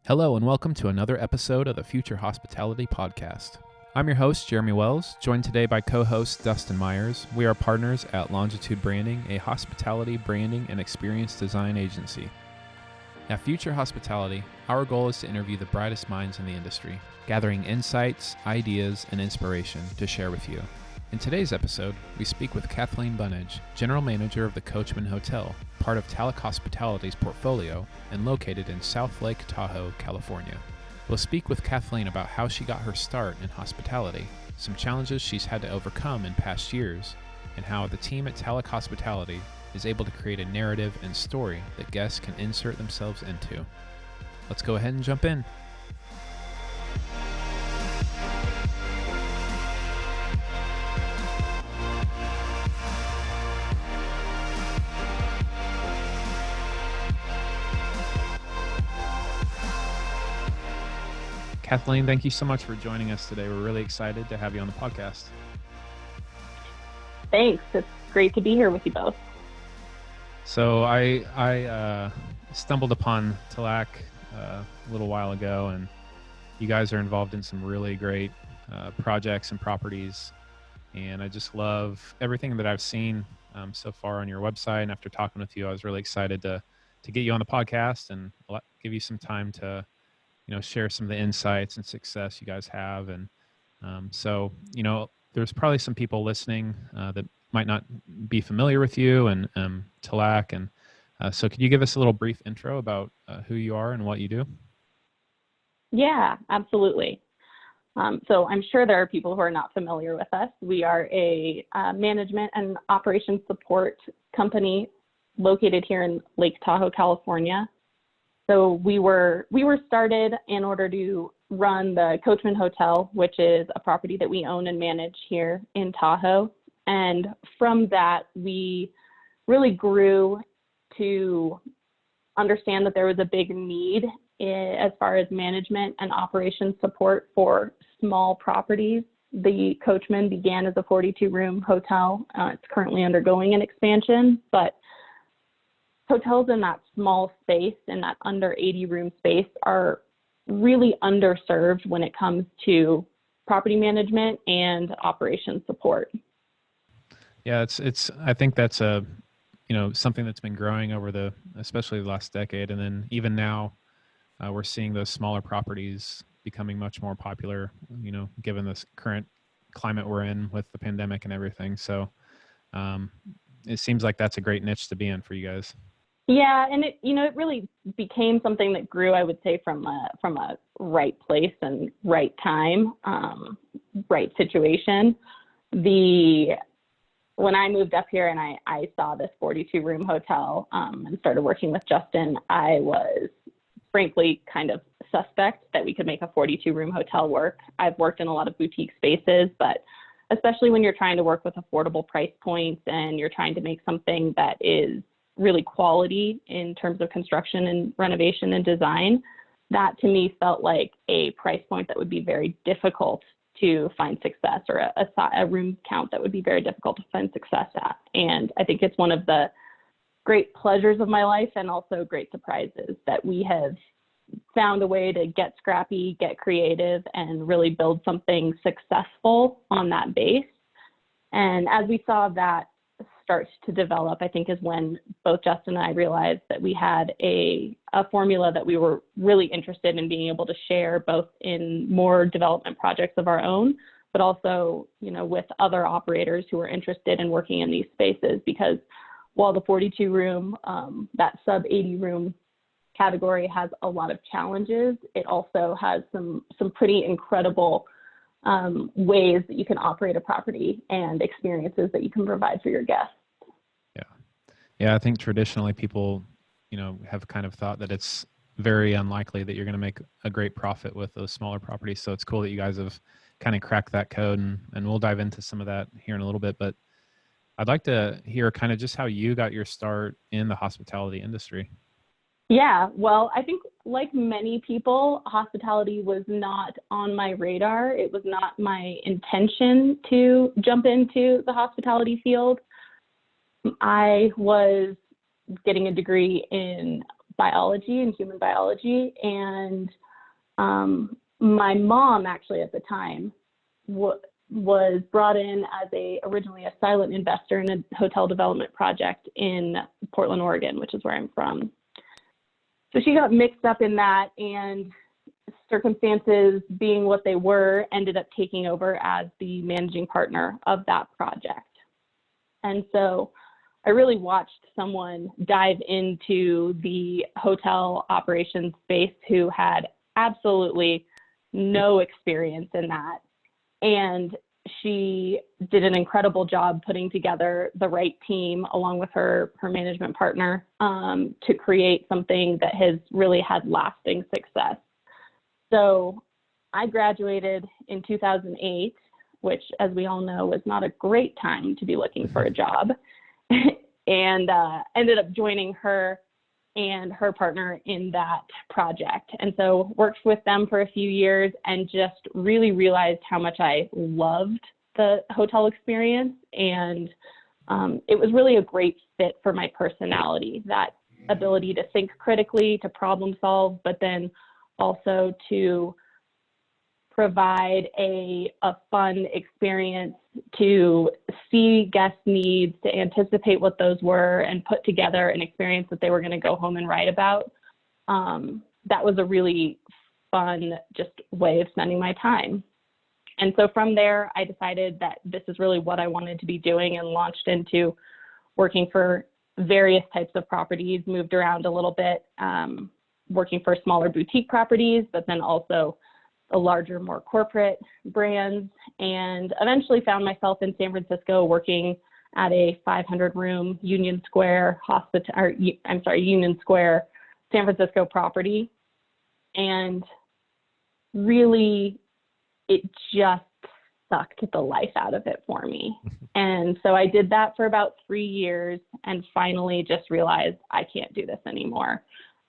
Hello and welcome to another episode of the Future Hospitality Podcast. I'm your host, Jeremy Wells, joined today by co-host Dustin Myers. We are partners at Longitude Branding, a hospitality branding and experience design agency. At Future Hospitality, our goal is to interview the brightest minds in the industry, gathering insights, ideas, and inspiration to share with you. In today's episode, we speak with Kathleen Bunnage, General Manager of the Coachman Hotel, part of Tallac Hospitality's portfolio and located in South Lake Tahoe, California. We'll speak with Kathleen about how she got her start in hospitality, some challenges she's had to overcome in past years, and how the team at Tallac Hospitality is able to create a narrative and story that guests can insert themselves into. Let's go ahead and jump in. Kathleen, thank you so much for joining us today. We're really excited to have you on the podcast. Thanks. It's great to be here with you both. So I stumbled upon Tallac a little while ago, and you guys are involved in some really great projects and properties. And I just love everything that I've seen so far on your website. And after talking with you, I was really excited to get you on the podcast and give you some time to share some of the insights and success you guys have. And so there's probably some people listening that might not be familiar with you and Tallac. And so could you give us a little brief intro about who you are and what you do? Yeah, absolutely. So I'm sure there are people who are not familiar with us. We are a management and operations support company located here in Lake Tahoe, California. So we were started in order to run the Coachman Hotel, which is a property that we own and manage here in Tahoe. And from that, we really grew to understand that there was a big need as far as management and operations support for small properties. The Coachman began as a 42-room hotel. It's currently undergoing an expansion, but hotels in that small space, in that under 80-room space, are really underserved when it comes to property management and operations support. Yeah, I think that's something that's been growing over especially the last decade, and then even now, we're seeing those smaller properties becoming much more popular. Given this current climate we're in with the pandemic and everything, so it seems like that's a great niche to be in for you guys. Yeah, and it really became something that grew, I would say, from a right place and right time, right situation. When I moved up here and I saw this 42-room hotel and started working with Justin, I was frankly kind of suspect that we could make a 42-room hotel work. I've worked in a lot of boutique spaces, but especially when you're trying to work with affordable price points and you're trying to make something that is really quality in terms of construction and renovation and design, that to me felt like a price point that would be very difficult to find success, or a room count that would be very difficult to find success at. And I think it's one of the great pleasures of my life and also great surprises that we have found a way to get scrappy, get creative, and really build something successful on that base. And as we saw that start to develop, I think is when both Justin and I realized that we had a formula that we were really interested in being able to share, both in more development projects of our own, but also, with other operators who are interested in working in these spaces. Because while the 42-room, that sub 80-room category has a lot of challenges, it also has some pretty incredible ways that you can operate a property and experiences that you can provide for your guests. Yeah, I think traditionally people, have kind of thought that it's very unlikely that you're going to make a great profit with those smaller properties. So it's cool that you guys have kind of cracked that code, and we'll dive into some of that here in a little bit. But I'd like to hear kind of just how you got your start in the hospitality industry. Yeah, well, I think like many people, hospitality was not on my radar. It was not my intention to jump into the hospitality field. I was getting a degree in biology and human biology. And my mom actually at the time was brought in as originally a silent investor in a hotel development project in Portland, Oregon, which is where I'm from. So she got mixed up in that, and circumstances being what they were, ended up taking over as the managing partner of that project. And so I really watched someone dive into the hotel operations space who had absolutely no experience in that. And she did an incredible job putting together the right team along with her management partner to create something that has really had lasting success. So I graduated in 2008, which, as we all know, was not a great time to be looking for a job, and ended up joining her and her partner in that project. And so worked with them for a few years and just really realized how much I loved the hotel experience. And it was really a great fit for my personality, that ability to think critically, to problem solve, but then also to provide a fun experience, to see guest needs, to anticipate what those were, and put together an experience that they were going to go home and write about. That was a really fun just way of spending my time. And so from there, I decided that this is really what I wanted to be doing, and launched into working for various types of properties, moved around a little bit, working for smaller boutique properties, but then also the larger, more corporate brands, and eventually found myself in San Francisco working at a 500-room Union Square Union Square San Francisco property. And really, it just sucked the life out of it for me. And so I did that for about 3 years, and finally just realized I can't do this anymore.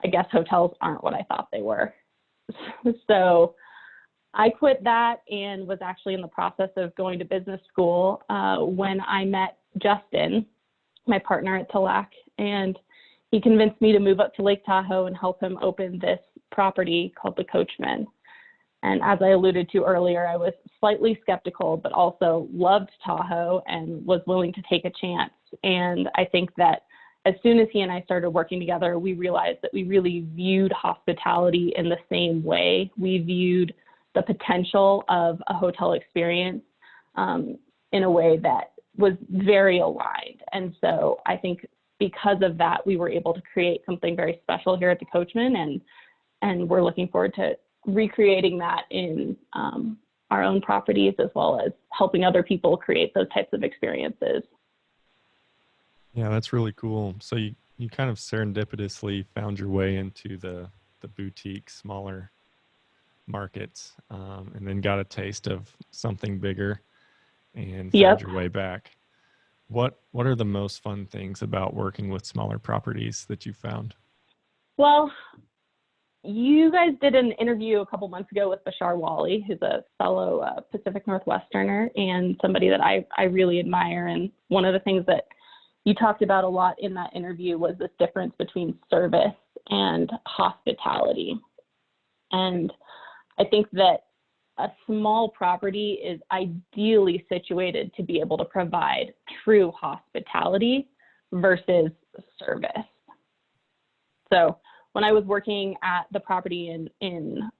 I guess hotels aren't what I thought they were. So I quit that and was actually in the process of going to business school when I met Justin, my partner at Tallac, and he convinced me to move up to Lake Tahoe and help him open this property called the Coachman. And as I alluded to earlier, I was slightly skeptical, but also loved Tahoe and was willing to take a chance. And I think that as soon as he and I started working together, we realized that we really viewed hospitality in the same way. We viewed the potential of a hotel experience in a way that was very aligned. And so I think because of that, we were able to create something very special here at the Coachman, and we're looking forward to recreating that in our own properties, as well as helping other people create those types of experiences. Yeah, that's really cool. So you kind of serendipitously found your way into the boutique, smaller markets, and then got a taste of something bigger and found your way back. What are the most fun things about working with smaller properties that you found? Well, you guys did an interview a couple months ago with Bashar Wali, who's a fellow Pacific Northwesterner and somebody that I really admire. And one of the things that you talked about a lot in that interview was this difference between service and hospitality. And I think that a small property is ideally situated to be able to provide true hospitality versus service. So when I was working at the property in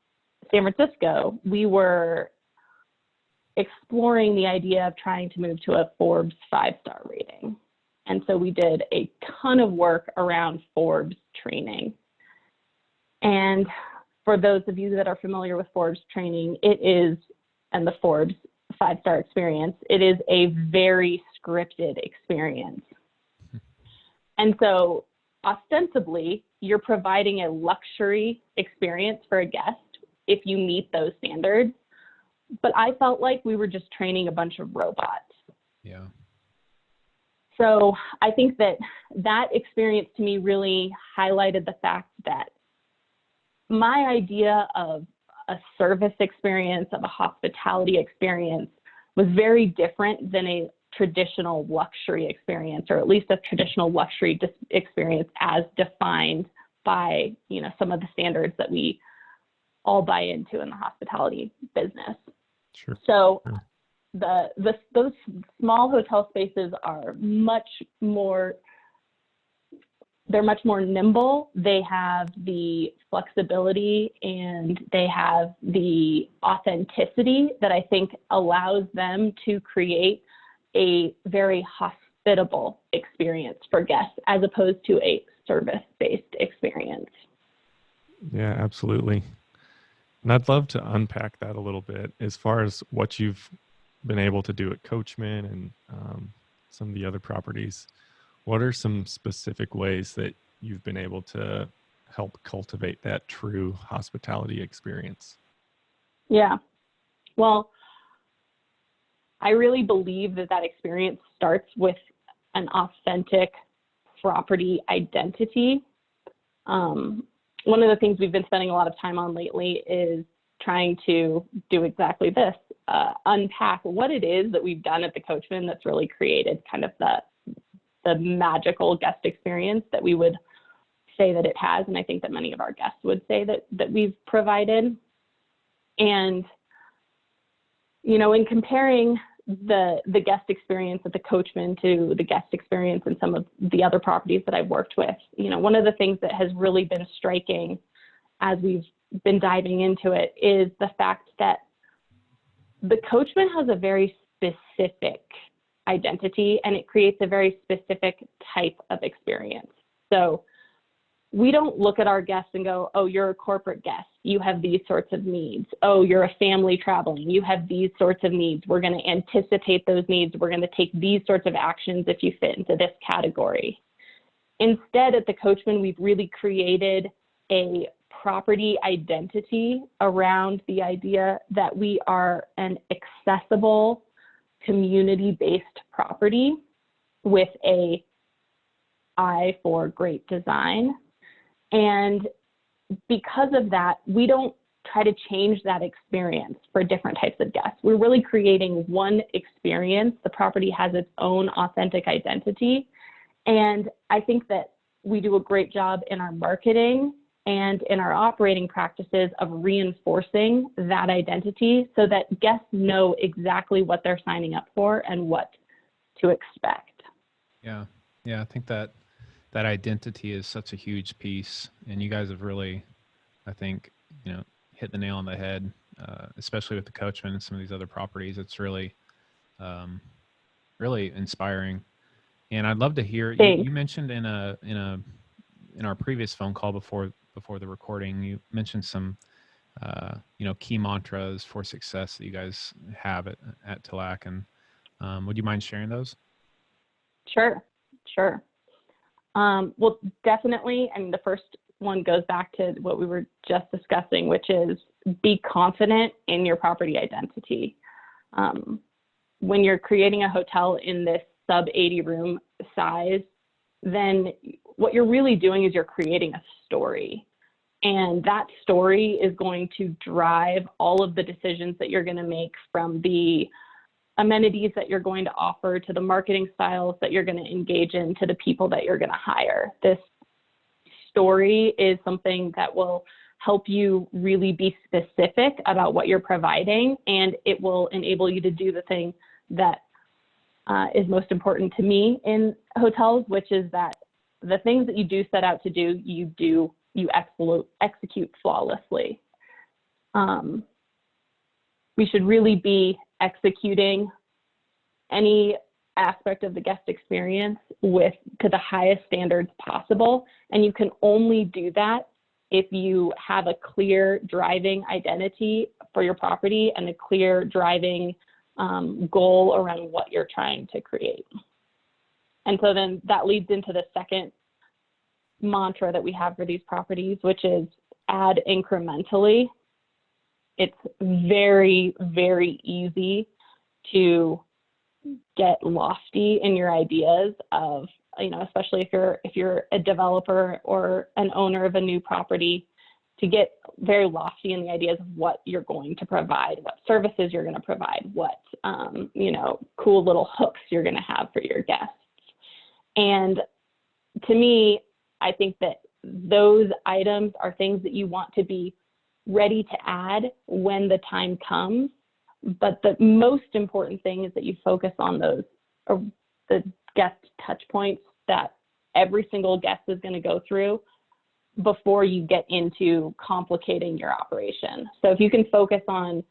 San Francisco, we were exploring the idea of trying to move to a Forbes 5-star rating. And so we did a ton of work around Forbes training. And for those of you that are familiar with Forbes training, and the Forbes 5-star experience, it is a very scripted experience. And so ostensibly, you're providing a luxury experience for a guest if you meet those standards. But I felt like we were just training a bunch of robots. Yeah. So I think that experience to me really highlighted the fact that my idea of a service experience, of a hospitality experience, was very different than a traditional luxury experience, or at least a traditional luxury experience as defined by, some of the standards that we all buy into in the hospitality business. Sure. So Sure. those small hotel spaces are much more nimble. They have the flexibility and they have the authenticity that I think allows them to create a very hospitable experience for guests as opposed to a service-based experience. Yeah, absolutely. And I'd love to unpack that a little bit as far as what you've been able to do at Coachman and some of the other properties. What are some specific ways that you've been able to help cultivate that true hospitality experience? Yeah. Well, I really believe that experience starts with an authentic property identity. One of the things we've been spending a lot of time on lately is trying to do exactly this, unpack what it is that we've done at the Coachman that's really created kind of the magical guest experience that we would say that it has. And I think that many of our guests would say that we've provided. And, in comparing the guest experience at the Coachman to the guest experience in some of the other properties that I've worked with, one of the things that has really been striking as we've been diving into it is the fact that the Coachman has a very specific identity and it creates a very specific type of experience. So we don't look at our guests and go, oh, you're a corporate guest, you have these sorts of needs. Oh, you're a family traveling, you have these sorts of needs. We're going to anticipate those needs. We're going to take these sorts of actions if you fit into this category. Instead, at the Coachman, we've really created a property identity around the idea that we are an accessible, community-based property with an eye for great design. And because of that, we don't try to change that experience for different types of guests. We're really creating one experience. The property has its own authentic identity. And I think that we do a great job in our marketing and in our operating practices of reinforcing that identity so that guests know exactly what they're signing up for and what to expect. Yeah. I think that identity is such a huge piece, and you guys have really, I think, hit the nail on the head, especially with the Coachman and some of these other properties. It's really, really inspiring. And I'd love to hear, you mentioned in our previous phone call before the recording, you mentioned some, key mantras for success that you guys have at Tallac. And would you mind sharing those? Sure. Well, definitely. I mean, the first one goes back to what we were just discussing, which is be confident in your property identity. When you're creating a hotel in this sub 80 room size, then what you're really doing is you're creating a story. And that story is going to drive all of the decisions that you're going to make, from the amenities that you're going to offer to the marketing styles that you're going to engage in to the people that you're going to hire. This story is something that will help you really be specific about what you're providing, and it will enable you to do the thing that is most important to me in hotels, which is that the things that you do set out to do, you execute flawlessly. We should really be executing any aspect of the guest experience to the highest standards possible. And you can only do that if you have a clear driving identity for your property and a clear driving goal around what you're trying to create. And so then that leads into the second mantra that we have for these properties, which is add incrementally. It's very, very easy to get lofty in your ideas of, especially if you're a developer or an owner of a new property, to get very lofty in the ideas of what you're going to provide, what services you're going to provide, what, cool little hooks you're going to have for your guests. And to me, I think that those items are things that you want to be ready to add when the time comes. But the most important thing is that you focus on those, or the guest touch points that every single guest is going to go through before you get into complicating your operation. So if you can focus on,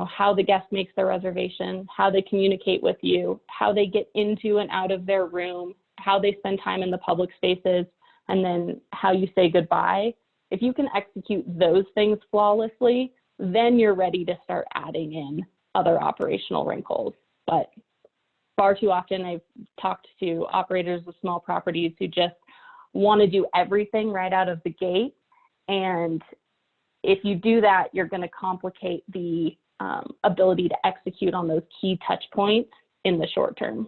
how the guest makes their reservation, how they communicate with you, how they get into and out of their room, how they spend time in the public spaces, and then how you say goodbye. If you can execute those things flawlessly, then you're ready to start adding in other operational wrinkles. But far too often I've talked to operators of small properties who just want to do everything right out of the gate. And if you do that, you're going to complicate the ability to execute on those key touch points in the short term.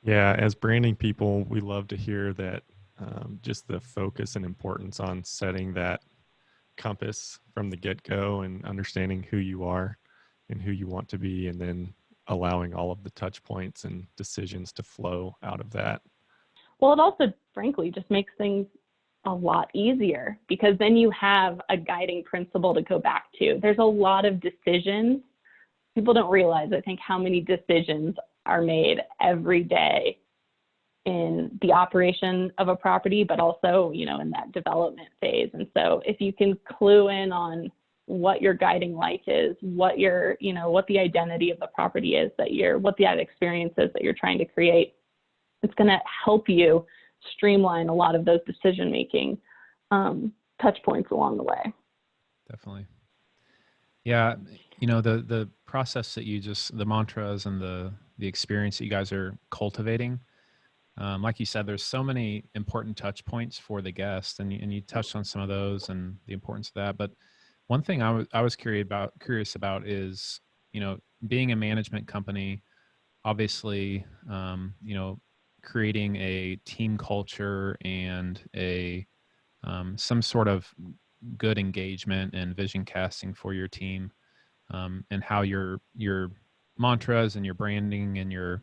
Yeah, as branding people, we love to hear that just the focus and importance on setting that compass from the get-go and understanding who you are and who you want to be, and then allowing all of the touch points and decisions to flow out of that. Well, it also, frankly, just makes things a lot easier, because then you have a guiding principle to go back to. There's a lot of decisions. People don't realize, I think, how many decisions are made every day in the operation of a property, but also, in that development phase. And so if you can clue in on what your guiding light is, what what the identity of the property is what the experience is that you're trying to create, it's going to help you streamline a lot of those decision-making touch points along the way. Definitely. Yeah. The process that the mantras and the experience that you guys are cultivating, like you said, there's so many important touch points for the guest, and you touched on some of those and the importance of that. But one thing I was curious about is, being a management company, obviously, creating a team culture and some sort of good engagement and vision casting for your team, and how your mantras and your branding and your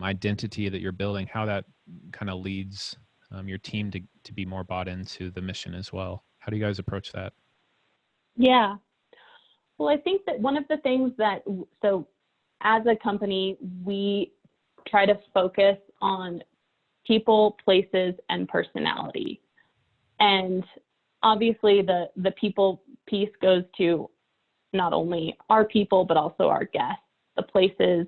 identity that you're building, how that kind of leads your team to be more bought into the mission as well. How do you guys approach that? Yeah. Well, I think that one of the things so as a company, we try to focus on people, places, and personality. And obviously the people piece goes to not only our people, but also our guests. The places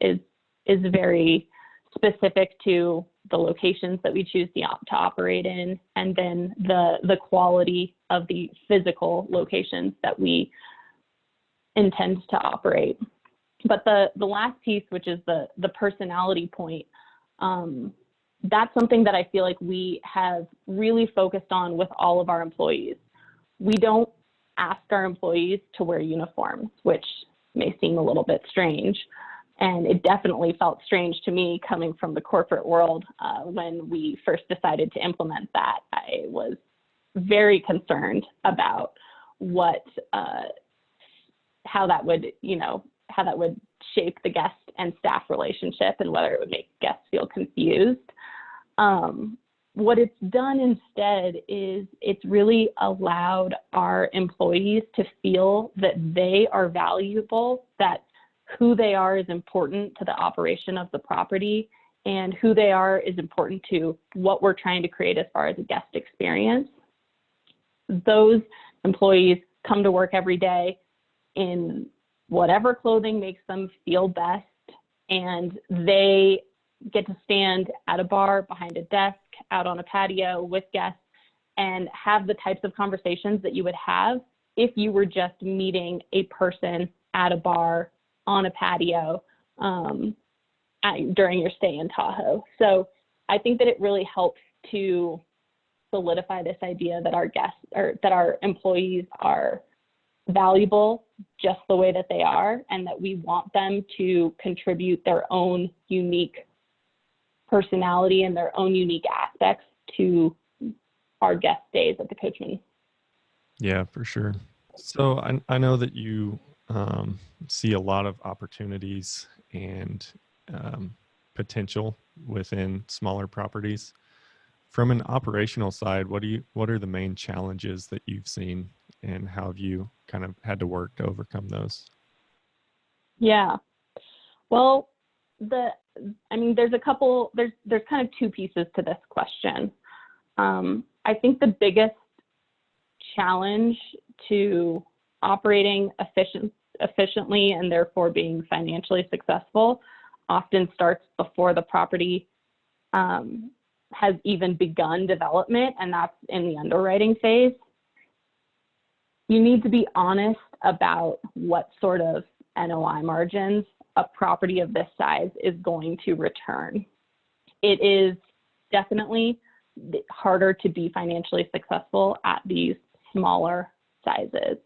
is very specific to the locations that we choose to operate in, and then the quality of the physical locations that we intend to operate. But the last piece, which is the personality point, that's something that I feel like we have really focused on with all of our employees. We don't ask our employees to wear uniforms, which may seem a little bit strange. And it definitely felt strange to me coming from the corporate world when we first decided to implement that. I was very concerned about how that would shape the guest and staff relationship, and whether it would make guests feel confused. What it's done instead is it's really allowed our employees to feel that they are valuable, that who they are is important to the operation of the property, and who they are is important to what we're trying to create as far as a guest experience. Those employees come to work every day in whatever clothing makes them feel best, and they get to stand at a bar, behind a desk, out on a patio with guests, and have the types of conversations that you would have if you were just meeting a person at a bar, on a patio, during your stay in Tahoe. So I think that it really helps to solidify this idea that our guests, or that our employees, are valuable just the way that they are, and that we want them to contribute their own unique personality and their own unique aspects to our guest stays at the Coachman. Yeah, for sure. So I know that you see a lot of opportunities and potential within smaller properties. From an operational side, what are the main challenges that you've seen, and how have you kind of had to work to overcome those? Yeah. Well, there's there's kind of two pieces to this question. I think the biggest challenge to operating efficiently and therefore being financially successful often starts before the property has even begun development, and that's in the underwriting phase. You need to be honest about what sort of NOI margins a property of this size is going to return. It is definitely harder to be financially successful at these smaller sizes.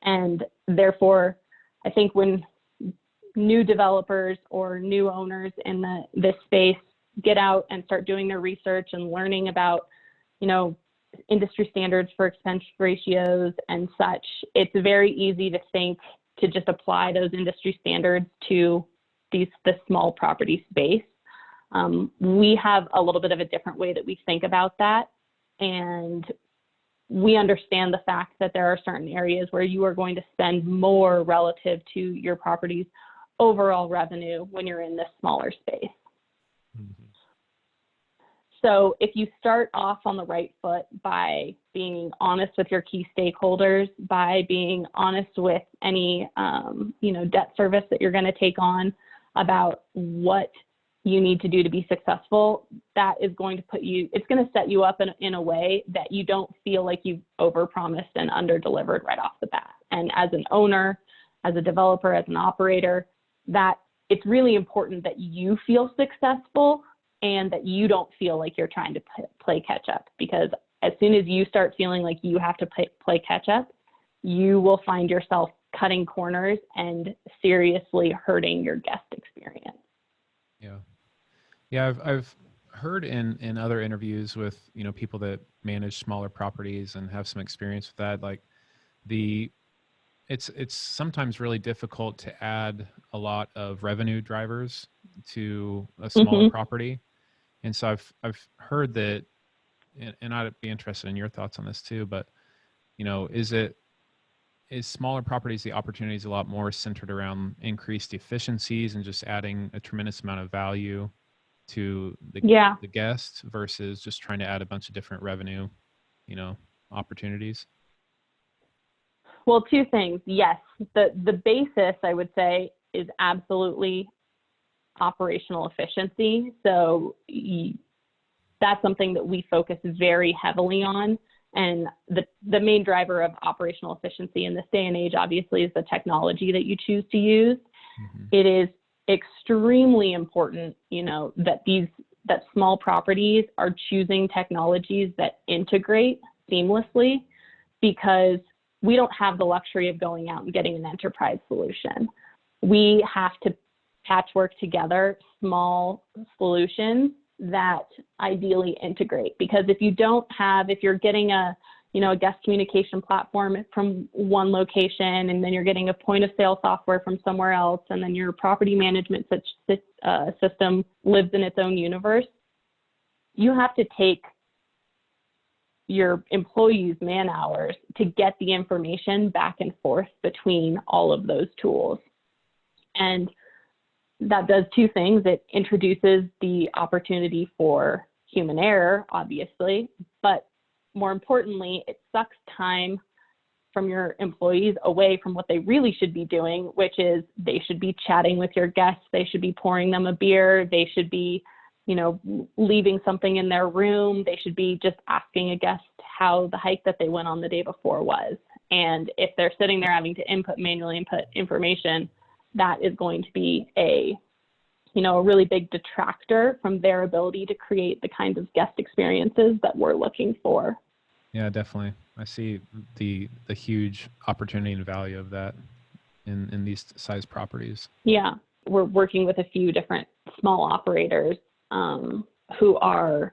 And therefore, I think when new developers or new owners in this space get out and start doing their research and learning about, industry standards for expense ratios and such, it's very easy to think to just apply those industry standards to the small property space. We have a little bit of a different way that we think about that. And we understand the fact that there are certain areas where you are going to spend more relative to your property's overall revenue when you're in this smaller space. Mm-hmm. So if you start off on the right foot by being honest with your key stakeholders, by being honest with any, debt service that you're going to take on about what you need to do to be successful, that is going to it's going to set you up in a way that you don't feel like you've overpromised and underdelivered right off the bat. And as an owner, as a developer, as an operator, that it's really important that you feel successful and that you don't feel like you're trying to play catch up, because as soon as you start feeling like you have to play catch up, you will find yourself cutting corners and seriously hurting your guest experience. Yeah, I've heard in other interviews with, people that manage smaller properties and have some experience with that, like it's sometimes really difficult to add a lot of revenue drivers to a smaller Mm-hmm. property. And so I've heard that, and I'd be interested in your thoughts on this too, but is smaller properties, the opportunities a lot more centered around increased efficiencies and just adding a tremendous amount of value to the guest versus just trying to add a bunch of different revenue, opportunities? Well, two things. Yes, the basis, I would say, is absolutely operational efficiency. So that's something that we focus very heavily on. And the main driver of operational efficiency in this day and age, obviously, is the technology that you choose to use. Mm-hmm. It is extremely important, that small properties are choosing technologies that integrate seamlessly, because we don't have the luxury of going out and getting an enterprise solution. We have to patchwork together small solutions that ideally integrate, because if you're getting a guest communication platform from one location, and then you're getting a point of sale software from somewhere else, and then your property management system lives in its own universe, you have to take your employees' man hours to get the information back and forth between all of those tools. And that does two things. It introduces the opportunity for human error, obviously, but more importantly, it sucks time from your employees away from what they really should be doing, which is they should be chatting with your guests. They should be pouring them a beer. They should be, leaving something in their room. They should be just asking a guest how the hike that they went on the day before was. And if they're sitting there having to manually input information, that is going to be a really big detractor from their ability to create the kinds of guest experiences that we're looking for. Yeah, definitely. I see the huge opportunity and value of that in these size properties. Yeah, we're working with a few different small operators who are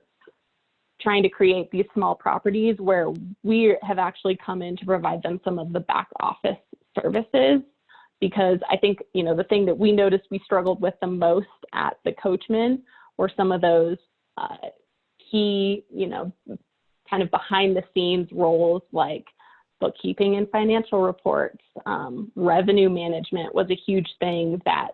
trying to create these small properties where we have actually come in to provide them some of the back office services. Because I think, the thing that we noticed we struggled with the most at the Coachman were some of those key, kind of behind the scenes roles like bookkeeping and financial reports. Revenue management was a huge thing that,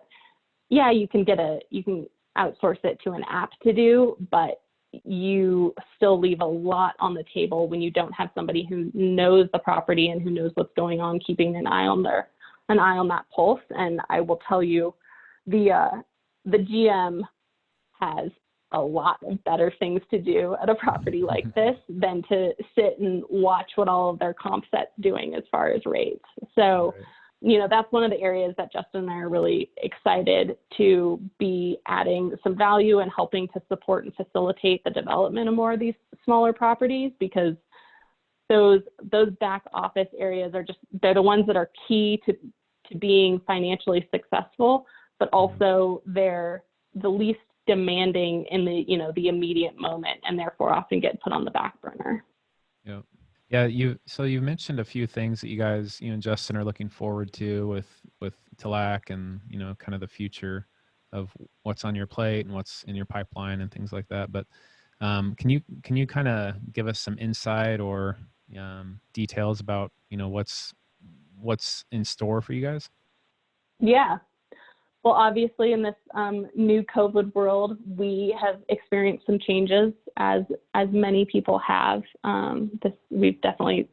you can outsource it to an app to do, but you still leave a lot on the table when you don't have somebody who knows the property and who knows what's going on, keeping an eye on that pulse. And I will tell you, the GM has a lot of better things to do at a property like this than to sit and watch what all of their comp set's doing as far as rates. So, that's one of the areas that Justin and I are really excited to be adding some value and helping to support and facilitate the development of more of these smaller properties, because those back office areas they're the ones that are key to being financially successful, but also they're the least demanding in the immediate moment, and therefore often get put on the back burner. Yeah, you've mentioned a few things that you guys, and Justin, are looking forward to with Tallac, and kind of the future of what's on your plate and what's in your pipeline and things like that. But can you kind of give us some insight or details about what's in store for you guys? Yeah. Well, obviously, in this new COVID world, we have experienced some changes, as many people have. We've definitely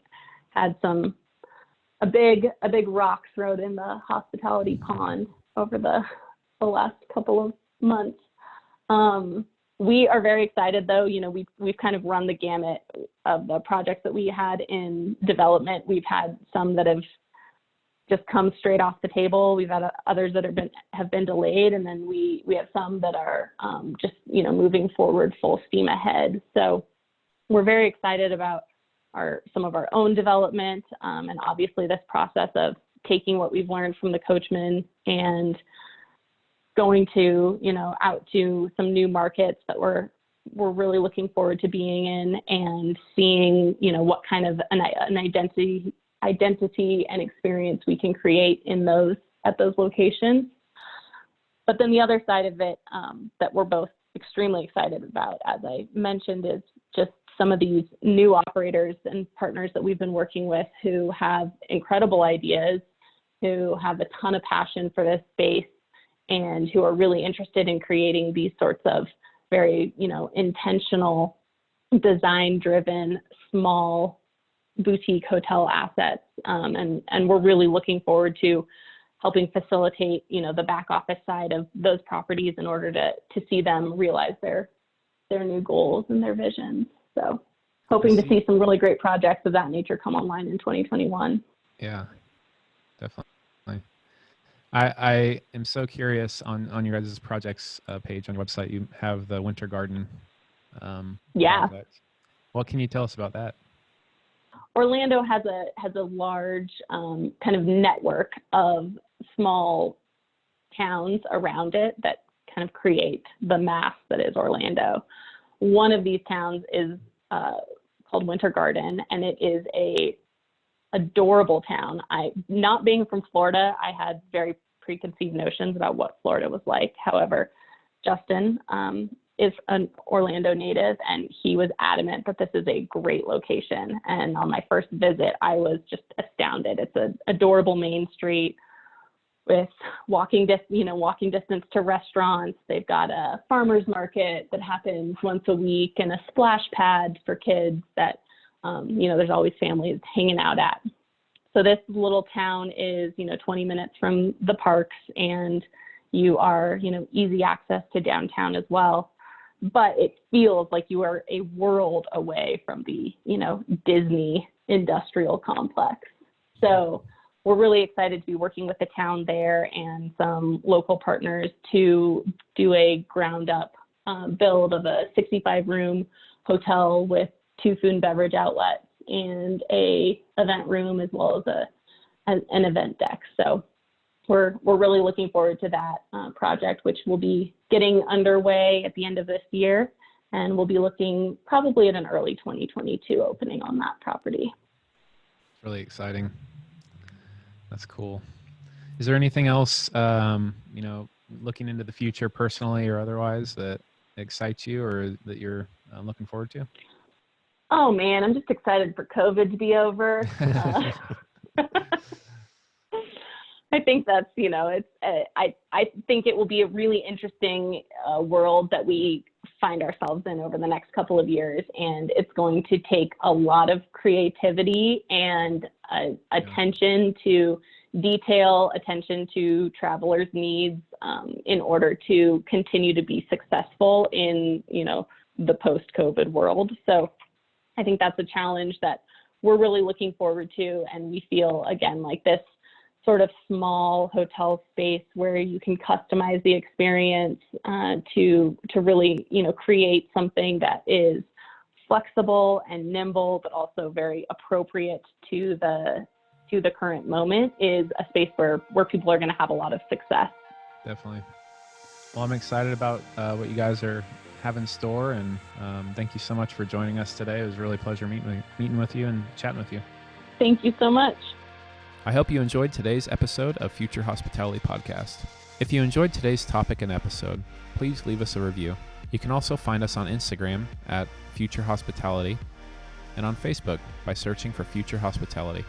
had a big rock thrown in the hospitality pond over the last couple of months. We are very excited, though. We've kind of run the gamut of the projects that we had in development. We've had some that have just come straight off the table. We've had others that have been delayed, and then we have some that are just moving forward full steam ahead. So we're very excited about some of our own development, and obviously this process of taking what we've learned from the Coachman and going to out to some new markets that we're really looking forward to being in, and seeing what kind of an identity and experience we can create at those locations. But then the other side of it that we're both extremely excited about, as I mentioned, is just some of these new operators and partners that we've been working with who have incredible ideas, who have a ton of passion for this space, and who are really interested in creating these sorts of very, intentional, design-driven, small boutique hotel assets, and we're really looking forward to helping facilitate the back office side of those properties in order to see them realize their new goals and their visions. So hoping to see some really great projects of that nature come online in 2021. Yeah, definitely. I am so curious on your guys' projects page on your website. You have the Winter Garden project. What can you tell us about that? Orlando has a large kind of network of small towns around it that kind of create the mass that is Orlando. One of these towns is called Winter Garden, and it is a adorable town. Not being from Florida, I had very preconceived notions about what Florida was like. However, Justin is an Orlando native, and he was adamant that this is a great location. And on my first visit, I was just astounded. It's an adorable main street with walking distance to restaurants. They've got a farmer's market that happens once a week, and a splash pad for kids that there's always families hanging out at. So this little town is 20 minutes from the parks, and you are easy access to downtown as well. But it feels like you are a world away from the Disney industrial complex. So we're really excited to be working with the town there and some local partners to do a ground up build of a 65-room hotel with 2 food and beverage outlets and a event room, as well as an event deck. So we're really looking forward to that project, which will be getting underway at the end of this year, and we'll be looking probably at an early 2022 opening on that property. Really exciting. That's cool. Is there anything else, looking into the future personally or otherwise, that excites you or that you're looking forward to? Oh man, I'm just excited for COVID to be over. I think that's, I think it will be a really interesting world that we find ourselves in over the next couple of years. And it's going to take a lot of creativity and attention to detail, attention to travelers' needs in order to continue to be successful in, the post-COVID world. So I think that's a challenge that we're really looking forward to. And we feel, again, like this sort of small hotel space where you can customize the experience to really, create something that is flexible and nimble, but also very appropriate to the current moment, is a space where people are going to have a lot of success. Definitely. Well, I'm excited about what you guys have in store, and thank you so much for joining us today. It was really a pleasure meeting with you and chatting with you. Thank you so much. I hope you enjoyed today's episode of Future Hospitality Podcast. If you enjoyed today's topic and episode, please leave us a review. You can also find us on Instagram at Future Hospitality and on Facebook by searching for Future Hospitality.